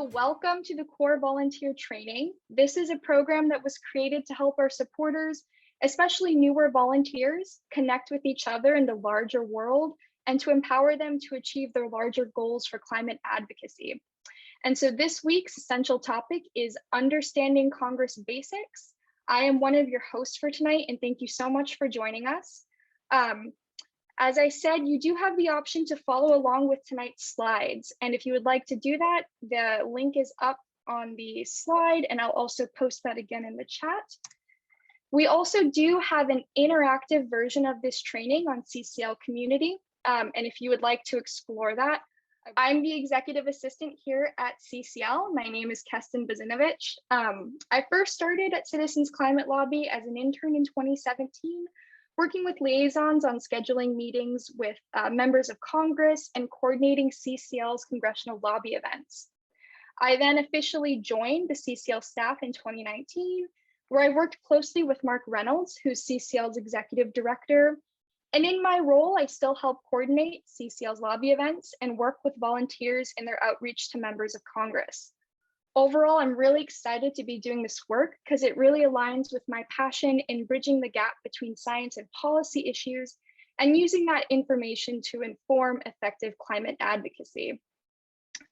So welcome to the Core Volunteer Training. This is a program that was created to help our supporters, especially newer volunteers, connect with each other in the larger world and to empower them to achieve their larger goals for climate advocacy. And so this week's essential topic is understanding Congress basics. I am one of your hosts for tonight, and thank you so much for joining us. As I said, you do have the option to follow along with tonight's slides. And if you would like to do that, the link is up on the slide, and I'll also post that again in the chat. We also do have an interactive version of this training on CCL Community. And if you would like to explore that, I'm the executive assistant here at CCL. My name is Kestin Bazinovich. I first started at Citizens Climate Lobby as an intern in 2017, working with liaisons on scheduling meetings with members of Congress and coordinating CCL's congressional lobby events. I then officially joined the CCL staff in 2019, where I worked closely with Mark Reynolds, who's CCL's executive director. And in my role, I still help coordinate CCL's lobby events and work with volunteers in their outreach to members of Congress. Overall, I'm really excited to be doing this work because it really aligns with my passion in bridging the gap between science and policy issues and using that information to inform effective climate advocacy.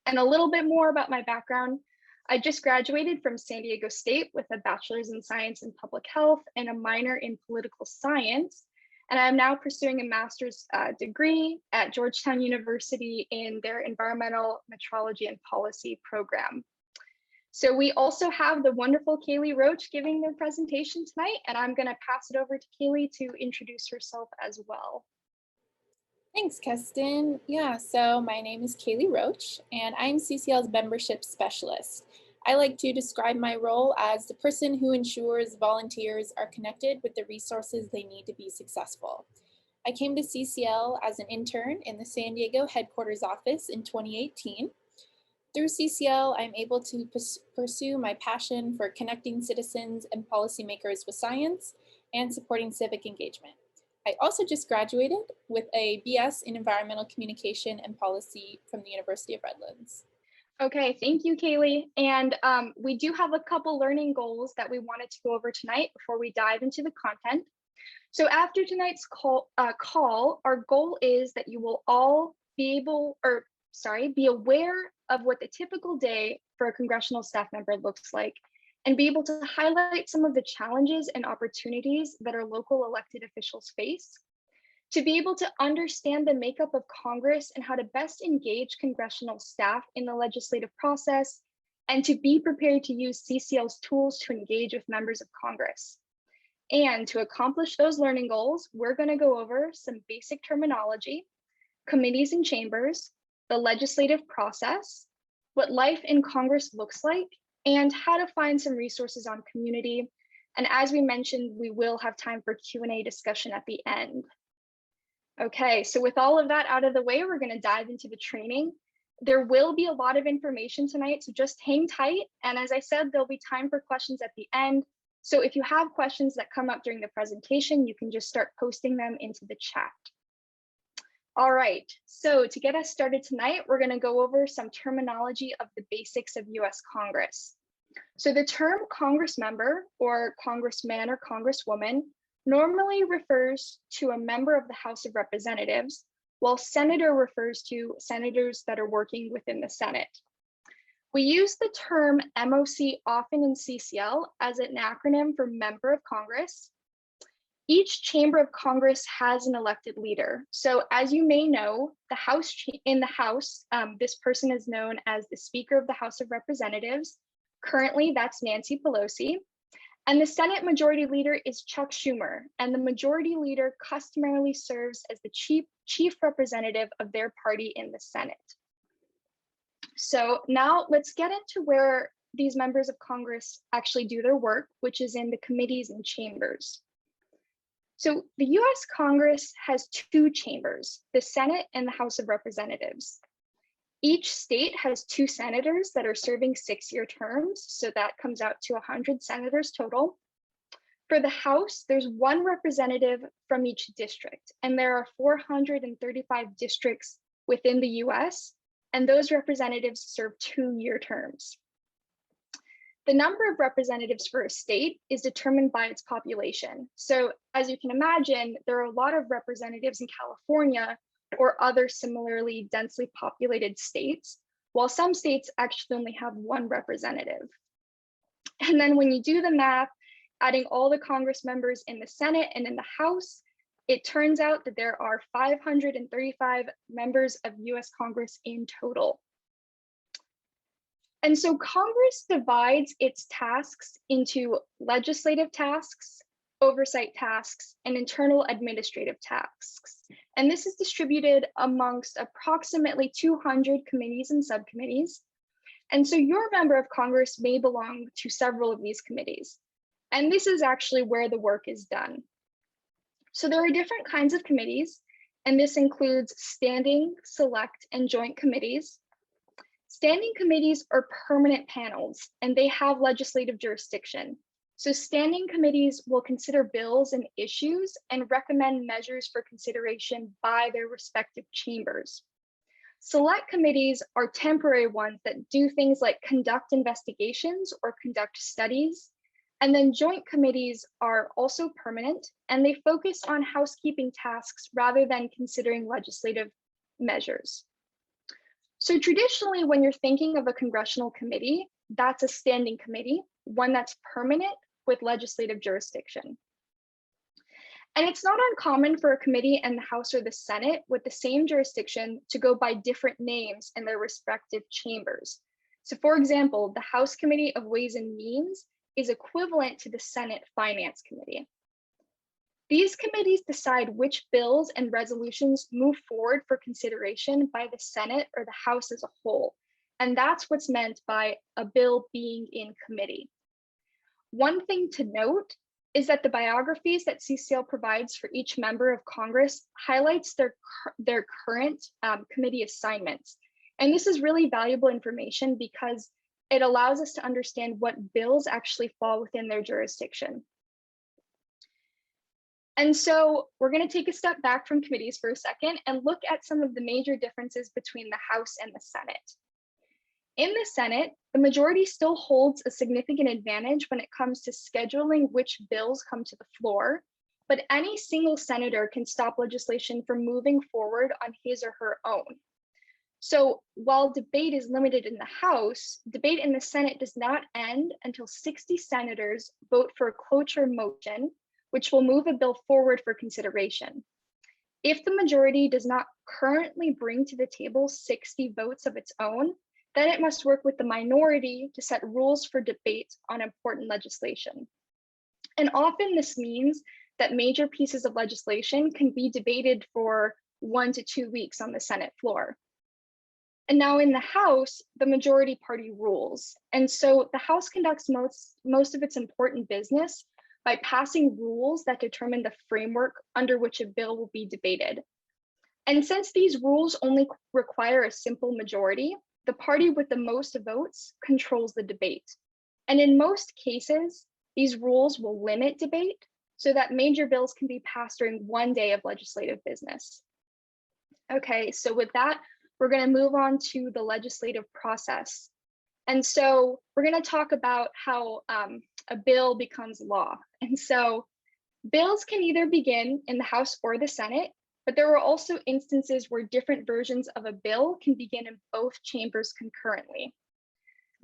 And a little bit more about my background. I just graduated from San Diego State with a bachelor's in science and public health and a minor in political science. And I'm now pursuing a master's degree at Georgetown University in their environmental metrology and policy program. So we also have the wonderful Kaylee Roach giving their presentation tonight, and I'm going to pass it over to Kaylee to introduce herself as well. Thanks, Kestin. Yeah, so my name is Kaylee Roach, and I'm CCL's membership specialist. I like to describe my role as the person who ensures volunteers are connected with the resources they need to be successful. I came to CCL as an intern in the San Diego headquarters office in 2018. Through CCL, I'm able to pursue my passion for connecting citizens and policymakers with science and supporting civic engagement. I also just graduated with a BS in Environmental Communication and Policy from the University of Redlands. Okay, thank you, Kaylee. And we do have a couple learning goals that we wanted to go over tonight before we dive into the content. So after tonight's call, our goal is that you will all be aware of what the typical day for a congressional staff member looks like and be able to highlight some of the challenges and opportunities that our local elected officials face, to be able to understand the makeup of Congress and how to best engage congressional staff in the legislative process, and to be prepared to use CCL's tools to engage with members of Congress. And to accomplish those learning goals, we're going to go over some basic terminology, committees and chambers, the legislative process, what life in Congress looks like, and how to find some resources on community. And as we mentioned, we will have time for Q&A discussion at the end. Okay, so with all of that out of the way, we're going to dive into the training. There will be a lot of information tonight, so just hang tight. And as I said, there'll be time for questions at the end. So if you have questions that come up during the presentation, you can just start posting them into the chat. All right, so to get us started tonight, we're going to go over some terminology of the basics of US Congress. So the term Congress member or congressman or congresswoman normally refers to a member of the House of Representatives, while senator refers to senators that are working within the Senate. We use the term MOC often in CCL as an acronym for Member of Congress. Each chamber of Congress has an elected leader. So as you may know, in the House, this person is known as the Speaker of the House of Representatives. Currently, that's Nancy Pelosi. And the Senate Majority Leader is Chuck Schumer. And the Majority Leader customarily serves as the chief representative of their party in the Senate. So now let's get into where these members of Congress actually do their work, which is in the committees and chambers. So the US Congress has two chambers, the Senate and the House of Representatives. Each state has 2 senators that are serving 6-year terms, so that comes out to 100 senators total. For the House, there's 1 representative from each district, and there are 435 districts within the US, and those representatives serve 2-year terms. The number of representatives for a state is determined by its population. So as you can imagine, there are a lot of representatives in California or other similarly densely populated states, while some states actually only have 1 representative. And then when you do the math, adding all the Congress members in the Senate and in the House, it turns out that there are 535 members of US Congress in total. And so Congress divides its tasks into legislative tasks, oversight tasks, and internal administrative tasks. And this is distributed amongst approximately 200 committees and subcommittees. And so your member of Congress may belong to several of these committees. And this is actually where the work is done. So there are different kinds of committees, and this includes standing, select, and joint committees. Standing committees are permanent panels, and they have legislative jurisdiction. So standing committees will consider bills and issues and recommend measures for consideration by their respective chambers. Select committees are temporary ones that do things like conduct investigations or conduct studies. And then joint committees are also permanent, and they focus on housekeeping tasks rather than considering legislative measures. So traditionally, when you're thinking of a congressional committee, that's a standing committee, one that's permanent with legislative jurisdiction. And it's not uncommon for a committee in the House or the Senate with the same jurisdiction to go by different names in their respective chambers. So for example, the House Committee of Ways and Means is equivalent to the Senate Finance Committee. These committees decide which bills and resolutions move forward for consideration by the Senate or the House as a whole. And that's what's meant by a bill being in committee. One thing to note is that the biographies that CCL provides for each member of Congress highlights their current committee assignments. And this is really valuable information because it allows us to understand what bills actually fall within their jurisdiction. And so we're going to take a step back from committees for a second and look at some of the major differences between the House and the Senate. In the Senate, the majority still holds a significant advantage when it comes to scheduling which bills come to the floor, but any single senator can stop legislation from moving forward on his or her own. So while debate is limited in the House, debate in the Senate does not end until 60 senators vote for a cloture motion, which will move a bill forward for consideration. If the majority does not currently bring to the table 60 votes of its own, then it must work with the minority to set rules for debate on important legislation. And often this means that major pieces of legislation can be debated for 1 to 2 weeks on the Senate floor. And now in the House, the majority party rules. And so the House conducts most of its important business by passing rules that determine the framework under which a bill will be debated. And since these rules only require a simple majority, the party with the most votes controls the debate. And in most cases, these rules will limit debate so that major bills can be passed during one day of legislative business. Okay, so with that, we're going to move on to the legislative process. And so we're going to talk about how a bill becomes law. And so bills can either begin in the House or the Senate, but there are also instances where different versions of a bill can begin in both chambers concurrently.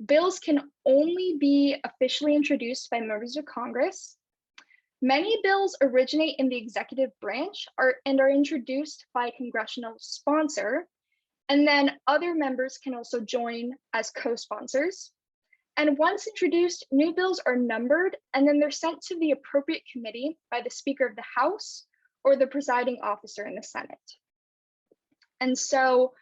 Bills can only be officially introduced by members of Congress. Many bills originate in the executive branch and are introduced by a congressional sponsor, and then other members can also join as co-sponsors. And once introduced, new bills are numbered, and then they're sent to the appropriate committee by the Speaker of the House or the presiding officer in the Senate. And so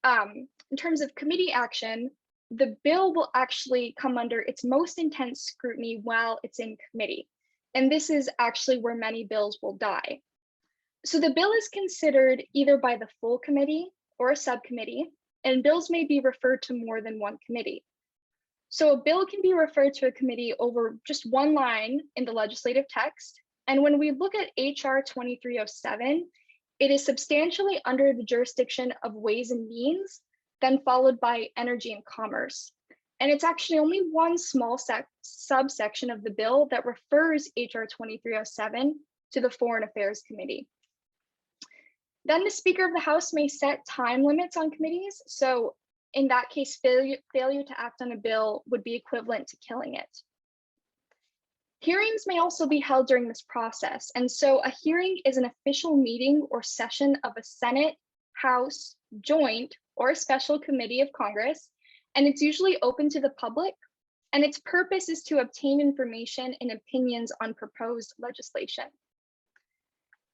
in terms of committee action, the bill will actually come under its most intense scrutiny while it's in committee. And this is actually where many bills will die. So the bill is considered either by the full committee or a subcommittee, and bills may be referred to more than one committee. So a bill can be referred to a committee over just one line in the legislative text. And when we look at HR 2307, it is substantially under the jurisdiction of Ways and Means, then followed by Energy and Commerce. And it's actually only one small subsection of the bill that refers HR 2307 to the Foreign Affairs Committee. Then the Speaker of the House may set time limits on committees. So in that case, failure to act on a bill would be equivalent to killing it. Hearings may also be held during this process. And so a hearing is an official meeting or session of a Senate, House, joint, or a special committee of Congress. And it's usually open to the public. And its purpose is to obtain information and opinions on proposed legislation.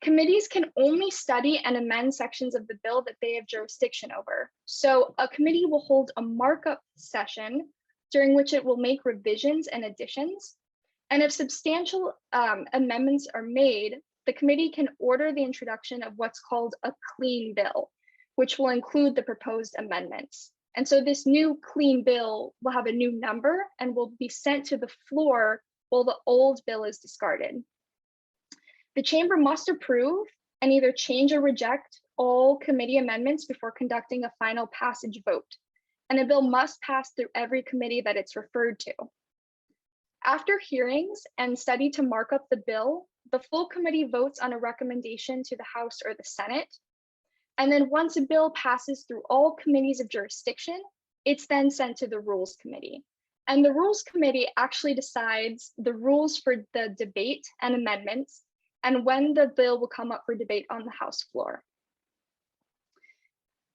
Committees can only study and amend sections of the bill that they have jurisdiction over. So a committee will hold a markup session during which it will make revisions and additions. And if substantial amendments are made, the committee can order the introduction of what's called a clean bill, which will include the proposed amendments. And so this new clean bill will have a new number and will be sent to the floor while the old bill is discarded. The chamber must approve and either change or reject all committee amendments before conducting a final passage vote. And a bill must pass through every committee that it's referred to. After hearings and study to mark up the bill, the full committee votes on a recommendation to the House or the Senate. And then once a bill passes through all committees of jurisdiction, it's then sent to the Rules Committee. And the Rules Committee actually decides the rules for the debate and amendments and when the bill will come up for debate on the House floor.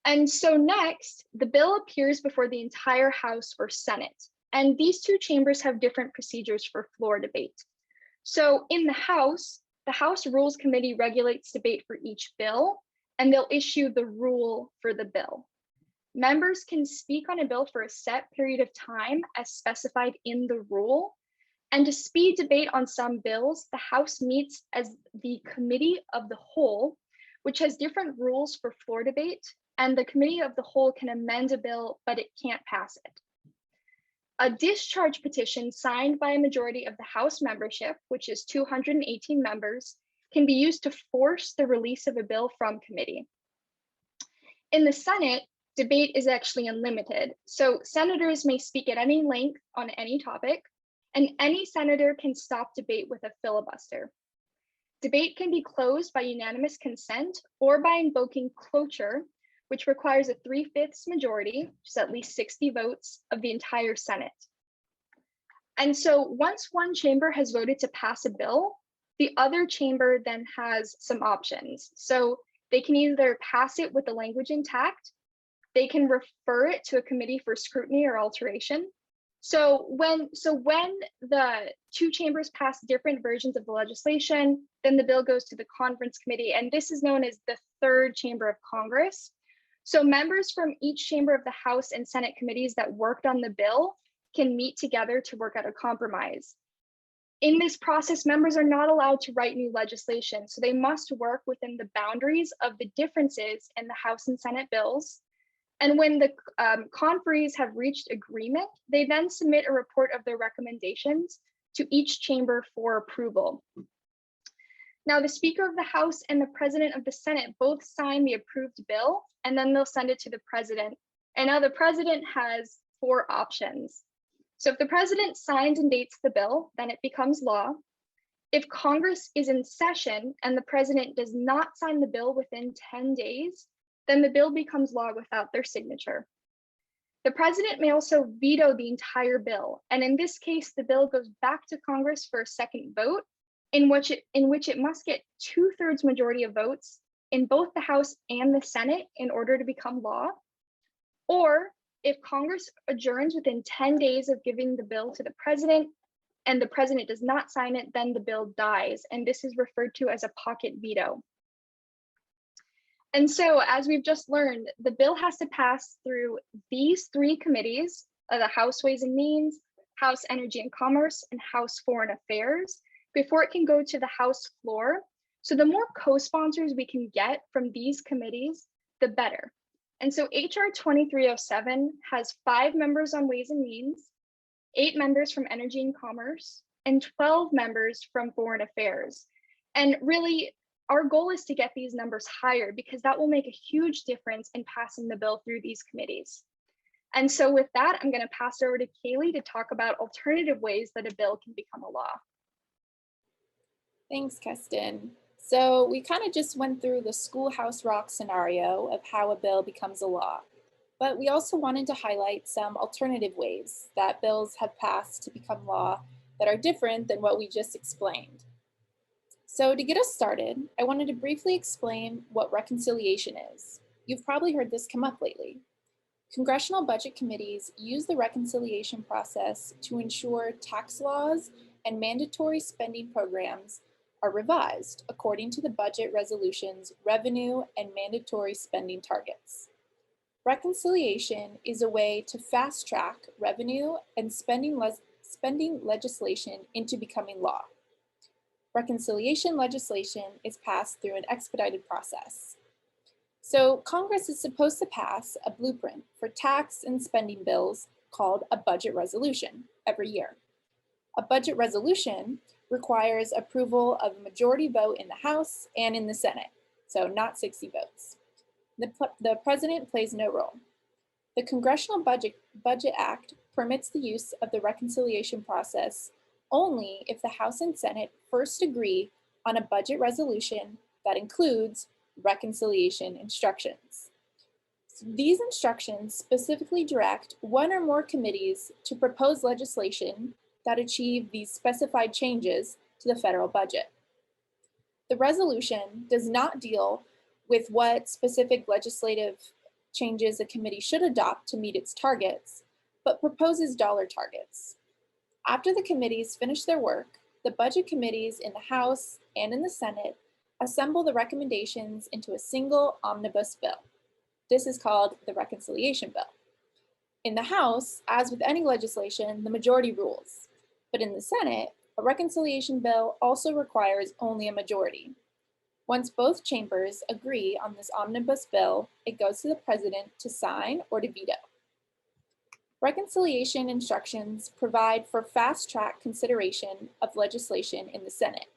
And so next, the bill appears before the entire House or Senate. And these two chambers have different procedures for floor debate. So in the House Rules Committee regulates debate for each bill, and they'll issue the rule for the bill. Members can speak on a bill for a set period of time as specified in the rule. And to speed debate on some bills, the House meets as the Committee of the Whole, which has different rules for floor debate, and the Committee of the Whole can amend a bill, but it can't pass it. A discharge petition signed by a majority of the House membership, which is 218 members, can be used to force the release of a bill from committee. In the Senate, debate is actually unlimited, so senators may speak at any length on any topic, and any senator can stop debate with a filibuster. Debate can be closed by unanimous consent or by invoking cloture, which requires a 3/5 majority, which is at least 60 votes of the entire Senate. And so once one chamber has voted to pass a bill, the other chamber then has some options. So they can either pass it with the language intact, they can refer it to a committee for scrutiny or alteration. So when the two chambers pass different versions of the legislation, then the bill goes to the conference committee, and this is known as the third chamber of Congress. So members from each chamber of the House and Senate committees that worked on the bill can meet together to work out a compromise. In this process, members are not allowed to write new legislation, so they must work within the boundaries of the differences in the House and Senate bills. And when the conferees have reached agreement, they then submit a report of their recommendations to each chamber for approval. Now, the Speaker of the House and the President of the Senate both sign the approved bill, and then they'll send it to the President. And now the President has 4 options. So if the President signs and dates the bill, then it becomes law. If Congress is in session and the President does not sign the bill within 10 days, then the bill becomes law without their signature. The President may also veto the entire bill, and in this case, the bill goes back to Congress for a second vote, in which it must get 2/3 majority of votes in both the House and the Senate in order to become law. Or if Congress adjourns within 10 days of giving the bill to the President and the President does not sign it, then the bill dies, and this is referred to as a pocket veto. And so, as we've just learned, the bill has to pass through these 3 committees, the House Ways and Means, House Energy and Commerce, and House Foreign Affairs, before it can go to the House floor. So the more co-sponsors we can get from these committees, the better. And so HR 2307 has 5 members on Ways and Means, 8 members from Energy and Commerce, and 12 members from Foreign Affairs. And really, our goal is to get these numbers higher because that will make a huge difference in passing the bill through these committees. And so with that, I'm going to pass it over to Kaylee to talk about alternative ways that a bill can become a law. Thanks, Keston. So we kind of just went through the schoolhouse rock scenario of how a bill becomes a law, but we also wanted to highlight some alternative ways that bills have passed to become law that are different than what we just explained. So to get us started, I wanted to briefly explain what reconciliation is. You've probably heard this come up lately. Congressional budget committees use the reconciliation process to ensure tax laws and mandatory spending programs are revised according to the budget resolution's revenue and mandatory spending targets. Reconciliation is a way to fast-track revenue and spending legislation into becoming law. Reconciliation legislation is passed through an expedited process. So Congress is supposed to pass a blueprint for tax and spending bills called a budget resolution every year. A budget resolution requires approval of a majority vote in the House and in the Senate, so not 60 votes. The president plays no role. The Congressional Budget Act permits the use of the reconciliation process only if the House and Senate first agree on a budget resolution that includes reconciliation instructions. So these instructions specifically direct one or more committees to propose legislation that achieve these specified changes to the federal budget. The resolution does not deal with what specific legislative changes a committee should adopt to meet its targets, but proposes dollar targets. After the committees finish their work, the budget committees in the House and in the Senate assemble the recommendations into a single omnibus bill. This is called the reconciliation bill. In the House, as with any legislation, the majority rules. But in the Senate, a reconciliation bill also requires only a majority. Once both chambers agree on this omnibus bill, it goes to the president to sign or to veto. Reconciliation instructions provide for fast-track consideration of legislation in the Senate,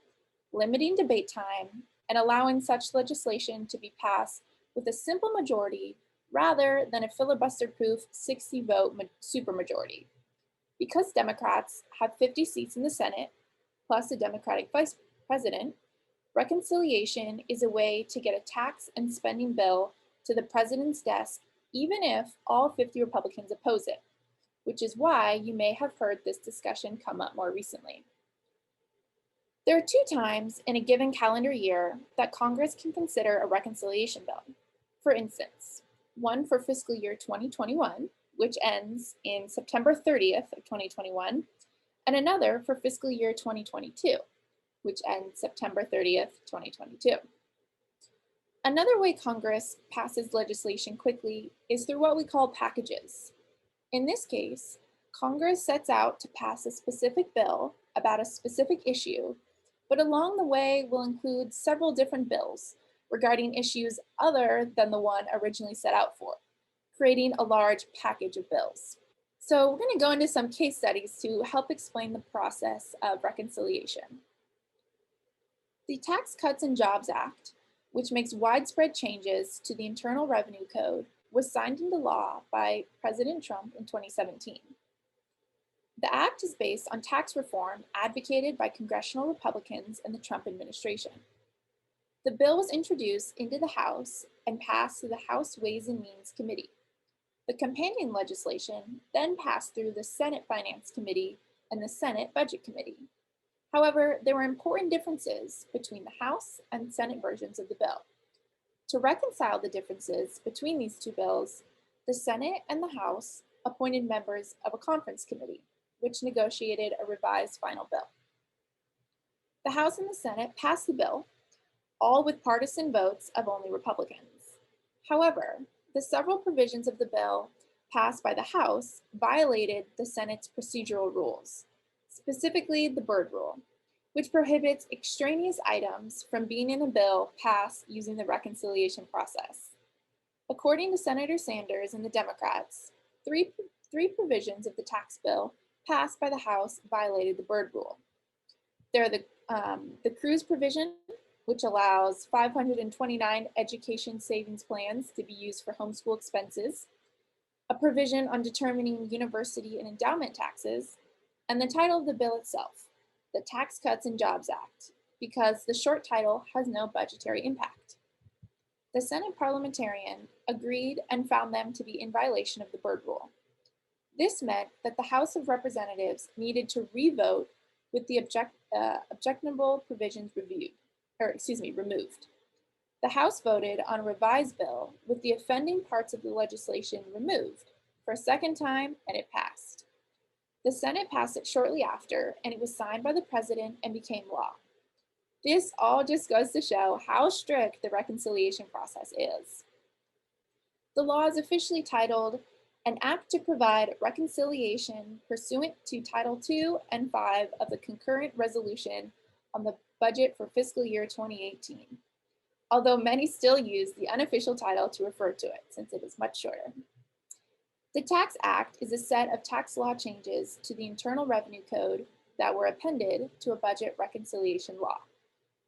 limiting debate time and allowing such legislation to be passed with a simple majority rather than a filibuster-proof 60-vote supermajority. Because Democrats have 50 seats in the Senate, plus a Democratic vice president, reconciliation is a way to get a tax and spending bill to the president's desk even if all 50 Republicans oppose it, which is why you may have heard this discussion come up more recently. There are two times in a given calendar year that Congress can consider a reconciliation bill. For instance, one for fiscal year 2021, which ends in September 30th of 2021, and another for fiscal year 2022, which ends September 30th, 2022. Another way Congress passes legislation quickly is through what we call packages. In this case, Congress sets out to pass a specific bill about a specific issue, but along the way will include several different bills regarding issues other than the one originally set out for, creating a large package of bills. So we're going to go into some case studies to help explain the process of reconciliation. The Tax Cuts and Jobs Act, which makes widespread changes to the Internal Revenue Code, was signed into law by President Trump in 2017. The act is based on tax reform advocated by congressional Republicans in the Trump administration. The bill was introduced into the House and passed through the House Ways and Means Committee. The companion legislation then passed through the Senate Finance Committee and the Senate Budget Committee. However, there were important differences between the House and Senate versions of the bill. To reconcile the differences between these two bills, the Senate and the House appointed members of a conference committee, which negotiated a revised final bill. The House and the Senate passed the bill, all with partisan votes of only Republicans. However, the several provisions of the bill passed by the House violated the Senate's procedural rules, specifically the Byrd Rule, which prohibits extraneous items from being in a bill passed using the reconciliation process. According to Senator Sanders and the Democrats, three provisions of the tax bill passed by the House violated the Byrd Rule. There are the cruise provision, which allows 529 education savings plans to be used for homeschool expenses, a provision on determining university and endowment taxes, and the title of the bill itself, the Tax Cuts and Jobs Act, because the short title has no budgetary impact. The Senate parliamentarian agreed and found them to be in violation of the Byrd Rule. This meant that the House of Representatives needed to re-vote with the objectionable provisions removed. The House voted on a revised bill with the offending parts of the legislation removed for a second time, and it passed. The Senate passed it shortly after, and it was signed by the president and became law. This all just goes to show how strict the reconciliation process is. The law is officially titled An Act to Provide Reconciliation Pursuant to Title II and V of the Concurrent Resolution on the Budget for Fiscal Year 2018, although many still use the unofficial title to refer to it, since it is much shorter. The Tax Act is a set of tax law changes to the Internal Revenue Code that were appended to a budget reconciliation law.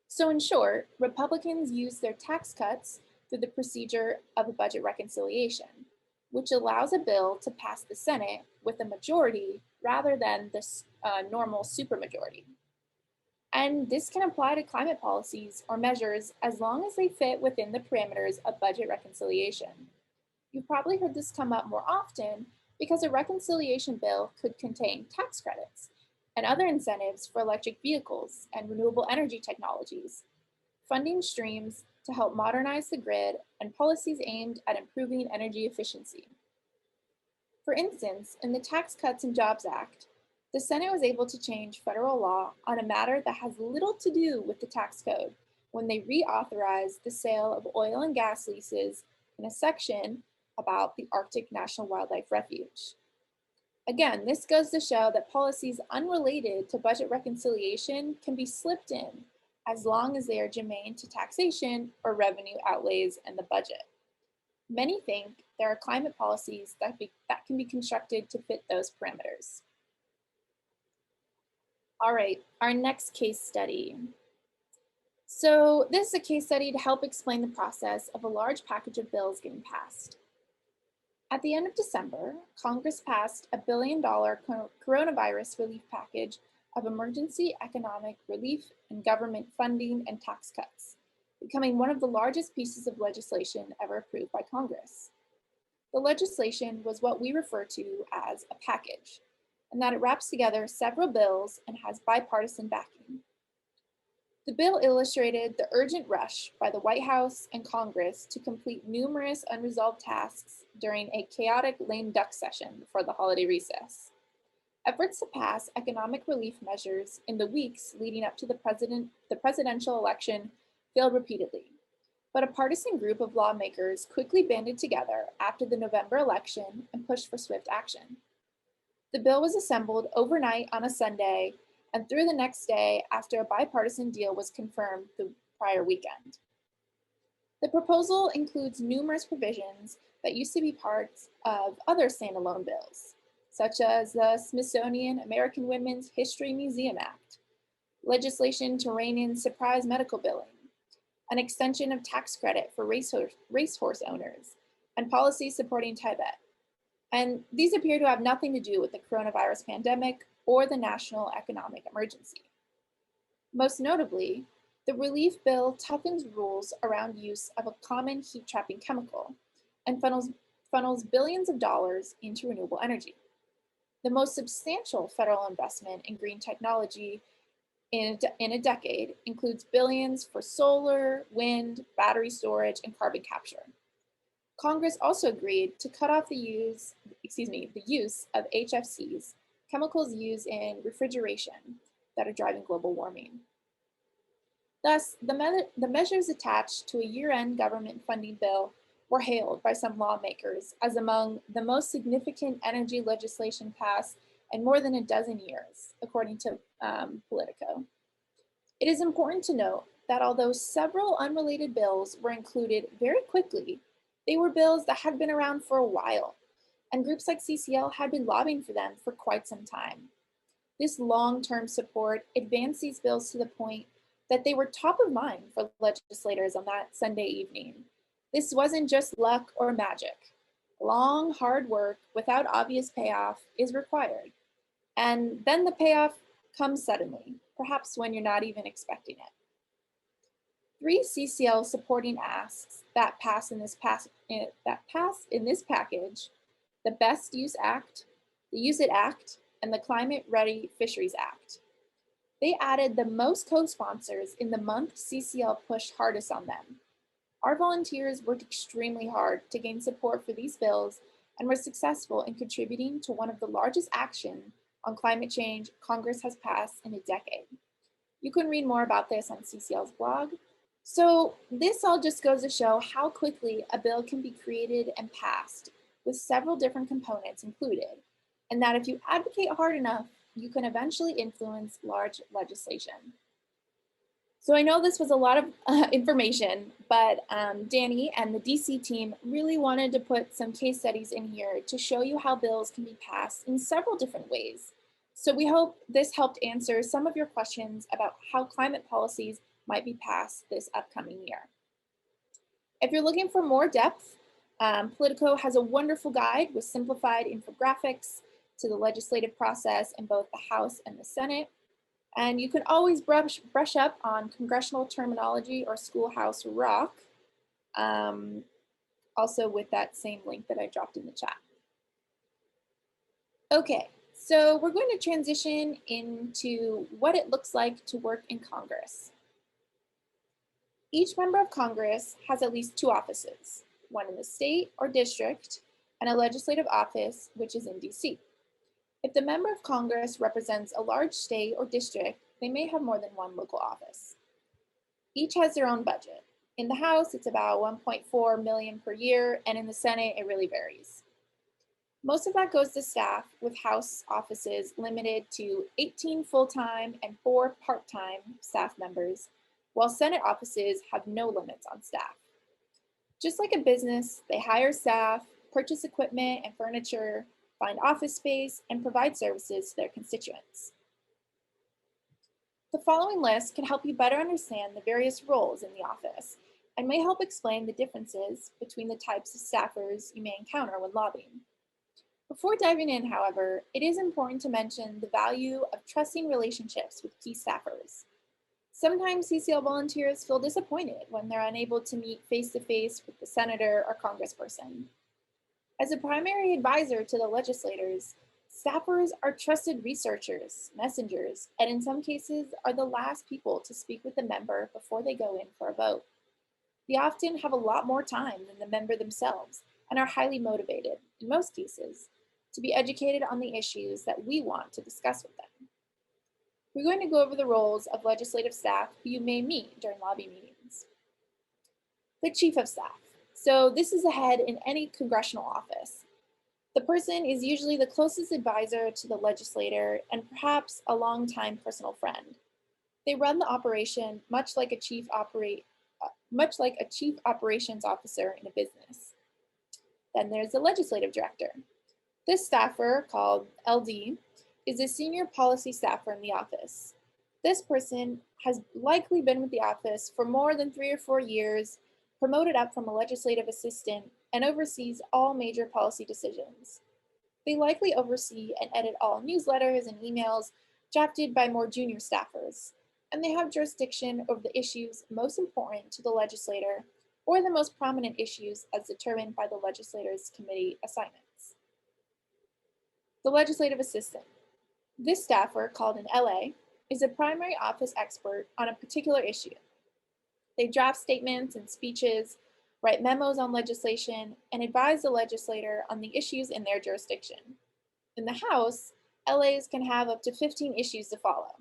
So in short, Republicans use their tax cuts through the procedure of a budget reconciliation, which allows a bill to pass the Senate with a majority rather than the normal supermajority. And this can apply to climate policies or measures as long as they fit within the parameters of budget reconciliation. You've probably heard this come up more often because a reconciliation bill could contain tax credits and other incentives for electric vehicles and renewable energy technologies, funding streams to help modernize the grid, and policies aimed at improving energy efficiency. For instance, in the Tax Cuts and Jobs Act, the Senate was able to change federal law on a matter that has little to do with the tax code when they reauthorized the sale of oil and gas leases in a section about the Arctic National Wildlife Refuge. Again, this goes to show that policies unrelated to budget reconciliation can be slipped in as long as they are germane to taxation or revenue outlays in the budget. Many think there are climate policies that can be constructed to fit those parameters. All right, our next case study. So this is a case study to help explain the process of a large package of bills getting passed. At the end of December, Congress passed a $1 billion coronavirus relief package of emergency economic relief and government funding and tax cuts, becoming one of the largest pieces of legislation ever approved by Congress. The legislation was what we refer to as a package, and that it wraps together several bills and has bipartisan backing. The bill illustrated the urgent rush by the White House and Congress to complete numerous unresolved tasks during a chaotic lame duck session before the holiday recess. Efforts to pass economic relief measures in the weeks leading up to the presidential election failed repeatedly, but a partisan group of lawmakers quickly banded together after the November election and pushed for swift action. The bill was assembled overnight on a Sunday and through the next day after a bipartisan deal was confirmed the prior weekend. The proposal includes numerous provisions that used to be parts of other standalone bills, such as the Smithsonian American Women's History Museum Act, legislation to rein in surprise medical billing, an extension of tax credit for racehorse owners, and policies supporting Tibet. And these appear to have nothing to do with the coronavirus pandemic or the national economic emergency. Most notably, the relief bill toughens rules around use of a common heat-trapping chemical and funnels billions of dollars into renewable energy. The most substantial federal investment in green technology in a decade includes billions for solar, wind, battery storage, and carbon capture. Congress also agreed to cut off the use of HFCs, chemicals used in refrigeration that are driving global warming. Thus, the measures attached to a year-end government funding bill were hailed by some lawmakers as among the most significant energy legislation passed in more than a dozen years, according to POLITICO. It is important to note that although several unrelated bills were included very quickly, they were bills that had been around for a while, and groups like CCL had been lobbying for them for quite some time. This long-term support advanced these bills to the point that they were top of mind for legislators on that Sunday evening. This wasn't just luck or magic. Long, hard work without obvious payoff is required. And then the payoff comes suddenly, perhaps when you're not even expecting it. 3 CCL supporting asks that pass in this package: the Best Use Act, the Use It Act, and the Climate Ready Fisheries Act. They added the most co-sponsors in the month CCL pushed hardest on them. Our volunteers worked extremely hard to gain support for these bills and were successful in contributing to one of the largest action on climate change Congress has passed in a decade. You can read more about this on CCL's blog. So this all just goes to show how quickly a bill can be created and passed with several different components included, and that if you advocate hard enough, you can eventually influence large legislation. So I know this was a lot of information, but Danny and the DC team really wanted to put some case studies in here to show you how bills can be passed in several different ways. So we hope this helped answer some of your questions about how climate policies might be passed this upcoming year. If you're looking for more depth, Politico has a wonderful guide with simplified infographics to the legislative process in both the House and the Senate. And you can always brush up on congressional terminology or schoolhouse rock, also with that same link that I dropped in the chat. Okay, so we're going to transition into what it looks like to work in Congress. Each member of Congress has at least 2 offices, one in the state or district, and a legislative office, which is in DC. If the member of Congress represents a large state or district, they may have more than one local office. Each has their own budget. In the House, it's about $1.4 million per year, and in the Senate, it really varies. Most of that goes to staff, with House offices limited to 18 full-time and 4 part-time staff members, while Senate offices have no limits on staff. Just like a business, they hire staff, purchase equipment and furniture, find office space, and provide services to their constituents. The following list can help you better understand the various roles in the office and may help explain the differences between the types of staffers you may encounter when lobbying. Before diving in, however, it is important to mention the value of trusting relationships with key staffers. Sometimes CCL volunteers feel disappointed when they're unable to meet face-to-face with the senator or congressperson. As a primary advisor to the legislators, staffers are trusted researchers, messengers, and in some cases are the last people to speak with the member before they go in for a vote. They often have a lot more time than the member themselves and are highly motivated, in most cases, to be educated on the issues that we want to discuss with them. We're going to go over the roles of legislative staff who you may meet during lobby meetings. The Chief of Staff. So this is the head in any congressional office. The person is usually the closest advisor to the legislator and perhaps a longtime personal friend. They run the operation much like a chief operations officer in a business. Then there's the legislative director. This staffer, called LD, is a senior policy staffer in the office. This person has likely been with the office for more than 3 or 4 years, promoted up from a legislative assistant, and oversees all major policy decisions. They likely oversee and edit all newsletters and emails drafted by more junior staffers, and they have jurisdiction over the issues most important to the legislator or the most prominent issues as determined by the legislator's committee assignments. The legislative assistant. This staffer, called an LA, is a primary office expert on a particular issue. They draft statements and speeches, write memos on legislation, and advise the legislator on the issues in their jurisdiction. In the House, LAs can have up to 15 issues to follow.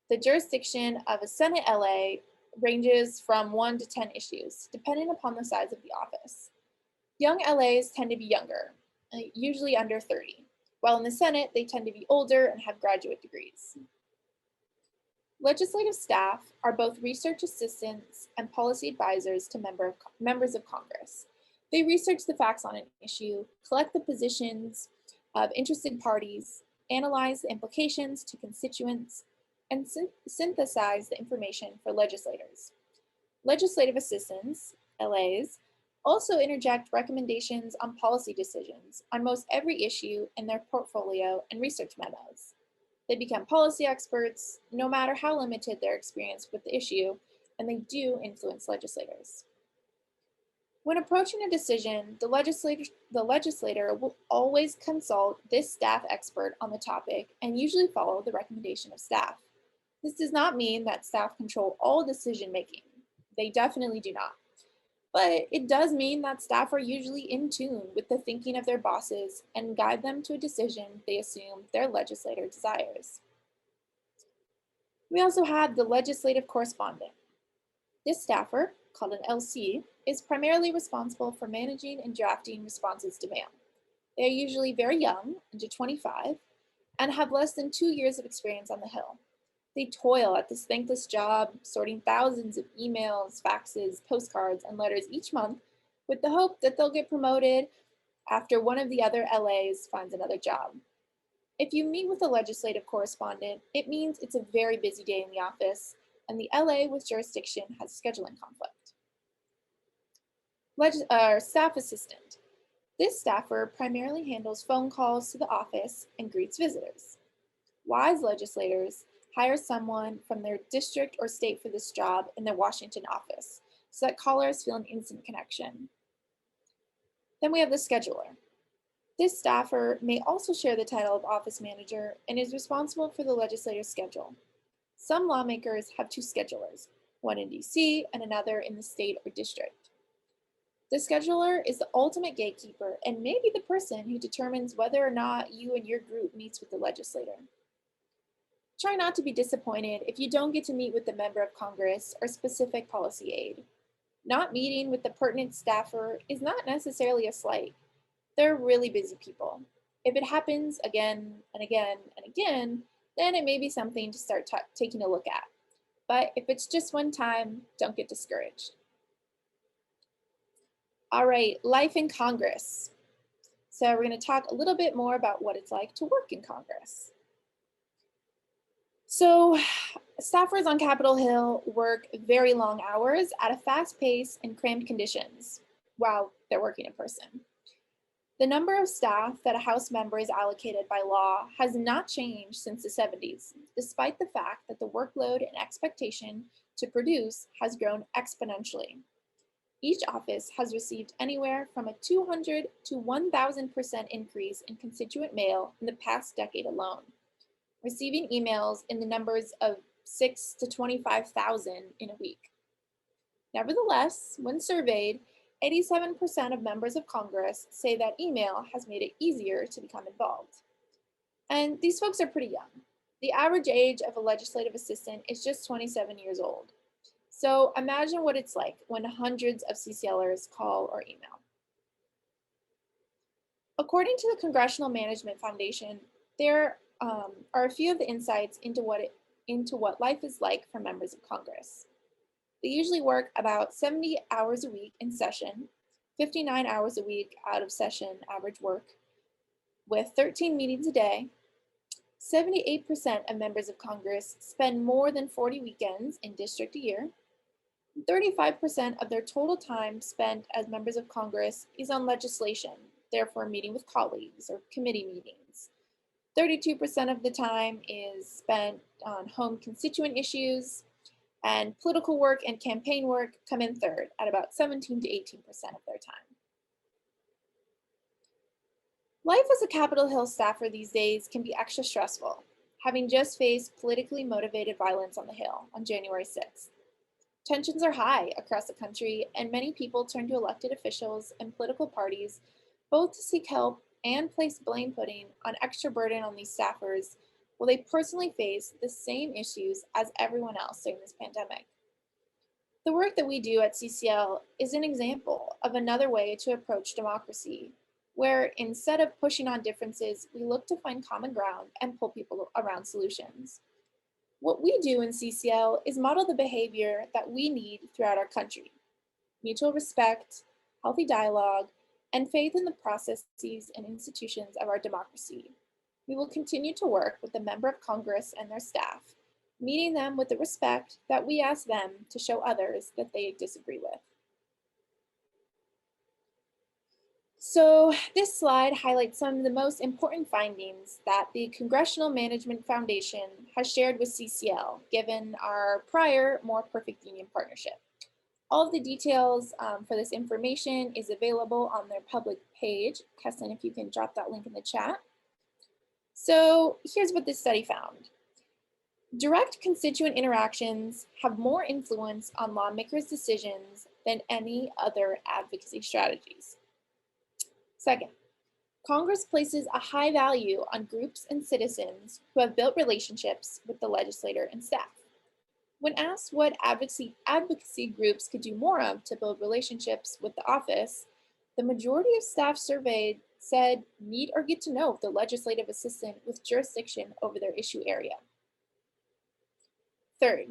The jurisdiction of a Senate LA ranges from 1 to 10 issues, depending upon the size of the office. Young LAs tend to be younger, usually under 30, while in the Senate, they tend to be older and have graduate degrees. Legislative staff are both research assistants and policy advisors to members of Congress. They research the facts on an issue, collect the positions of interested parties, analyze the implications to constituents, and synthesize the information for legislators. Legislative assistants, LAs, also interject recommendations on policy decisions on most every issue in their portfolio and research memos. They become policy experts, no matter how limited their experience with the issue, and they do influence legislators. When approaching a decision, the legislator will always consult this staff expert on the topic and usually follow the recommendation of staff. This does not mean that staff control all decision making. They definitely do not. But it does mean that staff are usually in tune with the thinking of their bosses and guide them to a decision they assume their legislator desires. We also have the legislative correspondent. This staffer, called an LC, is primarily responsible for managing and drafting responses to mail. They are usually very young, under 25, and have less than 2 years of experience on the Hill. They toil at this thankless job, sorting thousands of emails, faxes, postcards, and letters each month with the hope that they'll get promoted after one of the other LAs finds another job. If you meet with a legislative correspondent, it means it's a very busy day in the office, and the LA with jurisdiction has a scheduling conflict. Staff assistant. This staffer primarily handles phone calls to the office and greets visitors. Wise legislators hire someone from their district or state for this job in their Washington office, so that callers feel an instant connection. Then we have the scheduler. This staffer may also share the title of office manager and is responsible for the legislator's schedule. Some lawmakers have two schedulers, one in DC and another in the state or district. The scheduler is the ultimate gatekeeper and may be the person who determines whether or not you and your group meets with the legislator. Try not to be disappointed if you don't get to meet with the member of Congress or specific policy aide. Not meeting with the pertinent staffer is not necessarily a slight. They're really busy people. If it happens again and again and again, then it may be something to start taking a look at. But if it's just one time, don't get discouraged. All right, life in Congress. So we're going to talk a little bit more about what it's like to work in Congress. So staffers on Capitol Hill work very long hours at a fast pace and cramped conditions while they're working in person. The number of staff that a House member is allocated by law has not changed since the 70s, despite the fact that the workload and expectation to produce has grown exponentially. Each office has received anywhere from a 200 to 1,000% increase in constituent mail in the past decade alone, receiving emails in the numbers of 6 to 25,000 in a week. Nevertheless, when surveyed, 87% of members of Congress say that email has made it easier to become involved. And these folks are pretty young. The average age of a legislative assistant is just 27 years old. So imagine what it's like when hundreds of CCLers call or email. According to the Congressional Management Foundation, there are a few of the insights into what life is like for members of Congress. They usually work about 70 hours a week in session, 59 hours a week out of session average work, with 13 meetings a day. 78% of members of Congress spend more than 40 weekends in district a year. 35% of their total time spent as members of Congress is on legislation, therefore meeting with colleagues or committee meetings. 32% of the time is spent on home constituent issues, and political work and campaign work come in third at about 17 to 18% of their time. Life as a Capitol Hill staffer these days can be extra stressful, having just faced politically motivated violence on the Hill on January 6th. Tensions are high across the country, and many people turn to elected officials and political parties both to seek help and place blame putting on extra burden on these staffers while they personally face the same issues as everyone else during this pandemic. The work that we do at CCL is an example of another way to approach democracy, where instead of pushing on differences, we look to find common ground and pull people around solutions. What we do in CCL is model the behavior that we need throughout our country: mutual respect, healthy dialogue, and faith in the processes and institutions of our democracy. We will continue to work with the member of Congress and their staff, meeting them with the respect that we ask them to show others that they disagree with. So this slide highlights some of the most important findings that the Congressional Management Foundation has shared with CCL, given our prior More Perfect Union partnership. All of the details for this information is available on their public page. Keston, if you can drop that link in the chat. So here's what this study found. Direct constituent interactions have more influence on lawmakers' decisions than any other advocacy strategies. Second, Congress places a high value on groups and citizens who have built relationships with the legislator and staff. When asked what advocacy groups could do more of to build relationships with the office, the majority of staff surveyed said meet or get to know the legislative assistant with jurisdiction over their issue area. Third,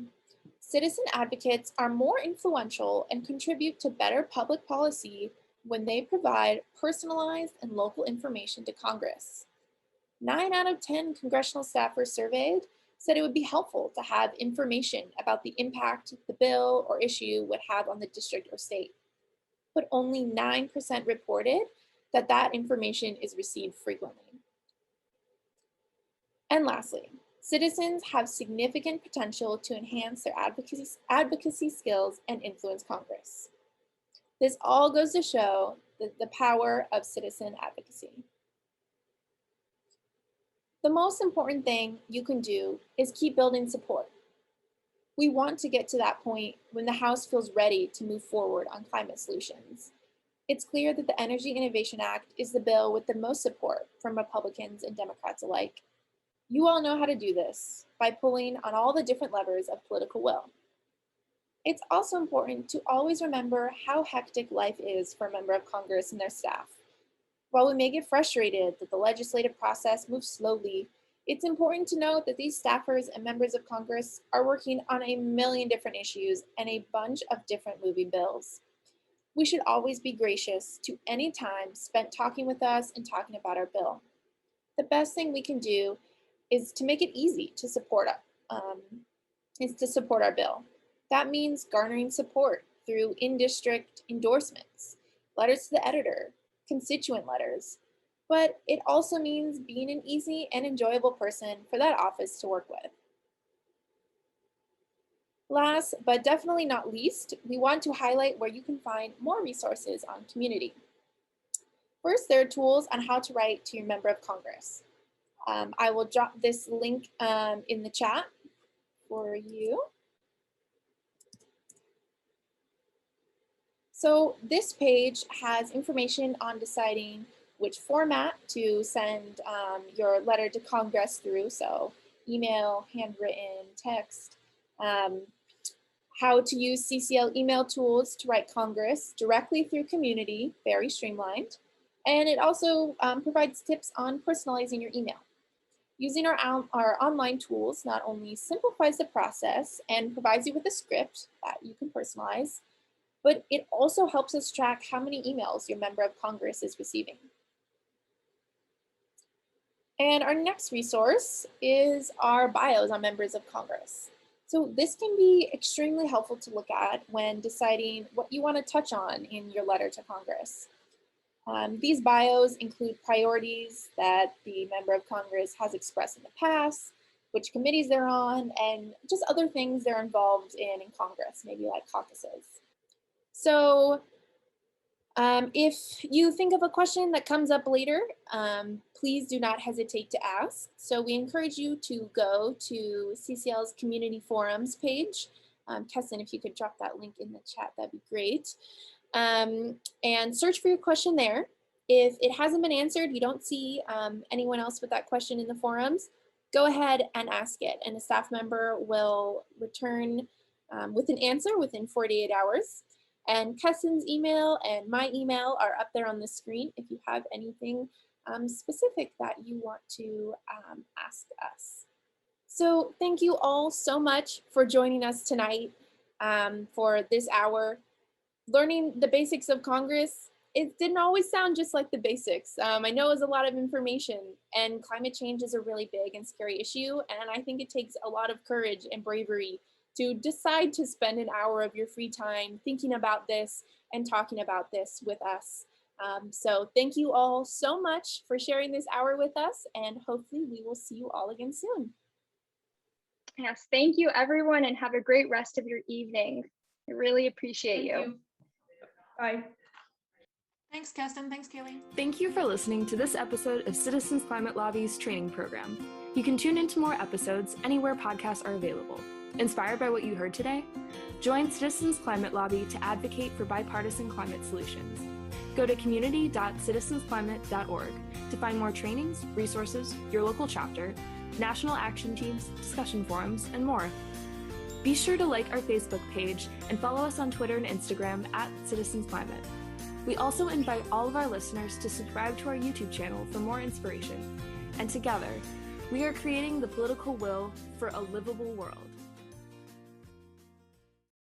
citizen advocates are more influential and contribute to better public policy when they provide personalized and local information to Congress. 9 out of 10 congressional staffers surveyed said it would be helpful to have information about the impact the bill or issue would have on the district or state. But only 9% reported that that information is received frequently. And lastly, citizens have significant potential to enhance their advocacy skills and influence Congress. This all goes to show the power of citizen advocacy. The most important thing you can do is keep building support. We want to get to that point when the House feels ready to move forward on climate solutions. It's clear that the Energy Innovation Act is the bill with the most support from Republicans and Democrats alike. You all know how to do this by pulling on all the different levers of political will. It's also important to always remember how hectic life is for a member of Congress and their staff. While we may get frustrated that the legislative process moves slowly, it's important to note that these staffers and members of Congress are working on a million different issues and a bunch of different moving bills. We should always be gracious to any time spent talking with us and talking about our bill. The best thing we can do is to make it easy to support our bill. That means garnering support through in-district endorsements, letters to the editor, constituent letters, but it also means being an easy and enjoyable person for that office to work with. Last, but definitely not least, we want to highlight where you can find more resources on community. First, there are tools on how to write to your member of Congress. I will drop this link in the chat for you. So this page has information on deciding which format to send your letter to Congress through, so email, handwritten, text, how to use CCL email tools to write Congress directly through Community, very streamlined, and it also provides tips on personalizing your email. Using our online tools not only simplifies the process and provides you with a script that you can personalize, but it also helps us track how many emails your member of Congress is receiving. And our next resource is our bios on members of Congress. So this can be extremely helpful to look at when deciding what you want to touch on in your letter to Congress. These bios include priorities that the member of Congress has expressed in the past, which committees they're on, and just other things they're involved in Congress, maybe like caucuses. So if you think of a question that comes up later, please do not hesitate to ask. So we encourage you to go to CCL's Community Forums page. Keston, if you could drop that link in the chat, that'd be great. And search for your question there. If it hasn't been answered, you don't see anyone else with that question in the forums, go ahead and ask it, and a staff member will return with an answer within 48 hours. And Keston's email and my email are up there on the screen if you have anything specific that you want to ask us. So thank you all so much for joining us tonight for this hour, learning the basics of Congress, It didn't always sound just like the basics. I know it was a lot of information, and climate change is a really big and scary issue. And I think it takes a lot of courage and bravery to decide to spend an hour of your free time thinking about this and talking about this with us. So thank you all so much for sharing this hour with us, and hopefully we will see you all again soon. Yes, thank you everyone, and have a great rest of your evening. I really appreciate you. Bye. Thanks, Keston. Thanks, Kaylee. Thank you for listening to this episode of Citizens Climate Lobby's training program. You can tune into more episodes anywhere podcasts are available. Inspired by what you heard today? Join Citizens Climate Lobby to advocate for bipartisan climate solutions. Go to community.citizensclimate.org to find more trainings, resources, your local chapter, national action teams, discussion forums, and more. Be sure to like our Facebook page and follow us on Twitter and Instagram @CitizensClimate. We also invite all of our listeners to subscribe to our YouTube channel for more inspiration. And together, we are creating the political will for a livable world.